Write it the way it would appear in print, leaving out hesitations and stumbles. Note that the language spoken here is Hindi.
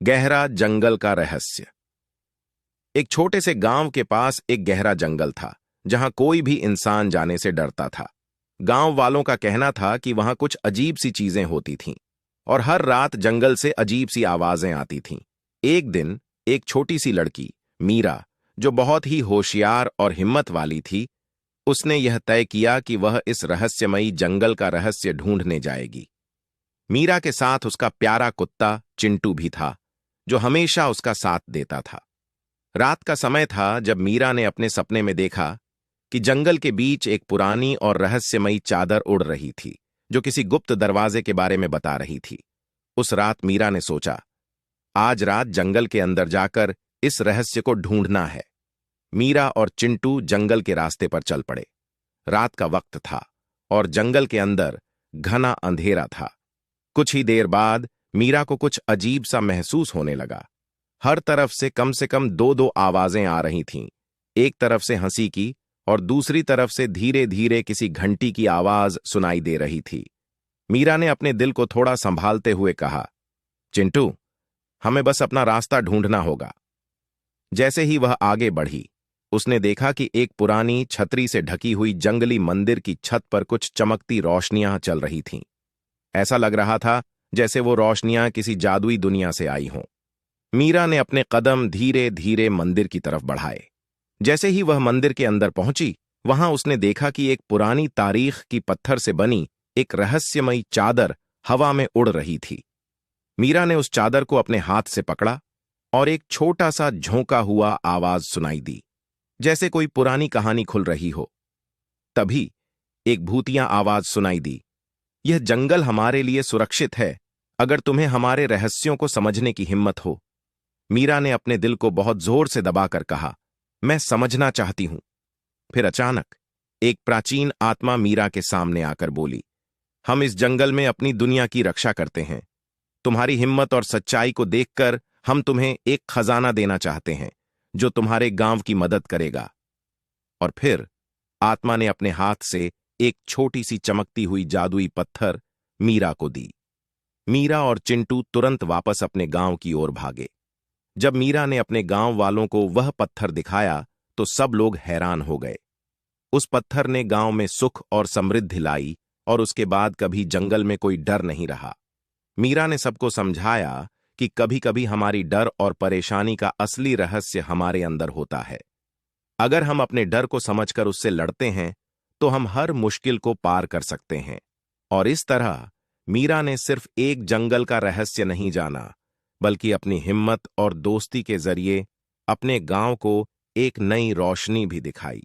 गहरा जंगल का रहस्य। एक छोटे से गांव के पास एक गहरा जंगल था जहां कोई भी इंसान जाने से डरता था। गांव वालों का कहना था कि वहां कुछ अजीब सी चीजें होती थीं और हर रात जंगल से अजीब सी आवाजें आती थीं। एक दिन एक छोटी सी लड़की मीरा, जो बहुत ही होशियार और हिम्मत वाली थी, उसने यह तय किया कि वह इस रहस्यमयी जंगल का रहस्य ढूंढने जाएगी। मीरा के साथ उसका प्यारा कुत्ता चिंटू भी था, जो हमेशा उसका साथ देता था। रात का समय था जब मीरा ने अपने सपने में देखा कि जंगल के बीच एक पुरानी और रहस्यमयी चादर उड़ रही थी, जो किसी गुप्त दरवाजे के बारे में बता रही थी। उस रात मीरा ने सोचा, आज रात जंगल के अंदर जाकर इस रहस्य को ढूंढना है। मीरा और चिंटू जंगल के रास्ते पर चल पड़े। रात का वक्त था और जंगल के अंदर घना अंधेरा था। कुछ ही देर बाद मीरा को कुछ अजीब सा महसूस होने लगा। हर तरफ से कम दो दो आवाजें आ रही थीं। एक तरफ से हंसी की और दूसरी तरफ से धीरे धीरे किसी घंटी की आवाज सुनाई दे रही थी। मीरा ने अपने दिल को थोड़ा संभालते हुए कहा, चिंटू, हमें बस अपना रास्ता ढूंढना होगा। जैसे ही वह आगे बढ़ी, उसने देखा कि एक पुरानी छतरी से ढकी हुई जंगली मंदिर की छत पर कुछ चमकती रोशनियां चल रही थीं। ऐसा लग रहा था जैसे वो रोशनियां किसी जादुई दुनिया से आई हों। मीरा ने अपने कदम धीरे धीरे मंदिर की तरफ बढ़ाए। जैसे ही वह मंदिर के अंदर पहुंची, वहां उसने देखा कि एक पुरानी तारीख की पत्थर से बनी एक रहस्यमयी चादर हवा में उड़ रही थी। मीरा ने उस चादर को अपने हाथ से पकड़ा और एक छोटा सा झोंका हुआ आवाज सुनाई दी, जैसे कोई पुरानी कहानी खुल रही हो। तभी एक भूतिया आवाज सुनाई दी, यह जंगल हमारे लिए सुरक्षित है, अगर तुम्हें हमारे रहस्यों को समझने की हिम्मत हो। मीरा ने अपने दिल को बहुत जोर से दबाकर कहा, मैं समझना चाहती हूं। फिर अचानक एक प्राचीन आत्मा मीरा के सामने आकर बोली, हम इस जंगल में अपनी दुनिया की रक्षा करते हैं। तुम्हारी हिम्मत और सच्चाई को देखकर हम तुम्हें एक खजाना देना चाहते हैं, जो तुम्हारे गांव की मदद करेगा। और फिर आत्मा ने अपने हाथ से एक छोटी सी चमकती हुई जादुई पत्थर मीरा को दी। मीरा और चिंटू तुरंत वापस अपने गांव की ओर भागे। जब मीरा ने अपने गांव वालों को वह पत्थर दिखाया तो सब लोग हैरान हो गए। उस पत्थर ने गांव में सुख और समृद्धि लाई और उसके बाद कभी जंगल में कोई डर नहीं रहा। मीरा ने सबको समझाया कि कभी कभी हमारी डर और परेशानी का असली रहस्य हमारे अंदर होता है। अगर हम अपने डर को समझकर उससे लड़ते हैं तो हम हर मुश्किल को पार कर सकते हैं। और इस तरह मीरा ने सिर्फ एक जंगल का रहस्य नहीं जाना, बल्कि अपनी हिम्मत और दोस्ती के जरिए अपने गांव को एक नई रोशनी भी दिखाई।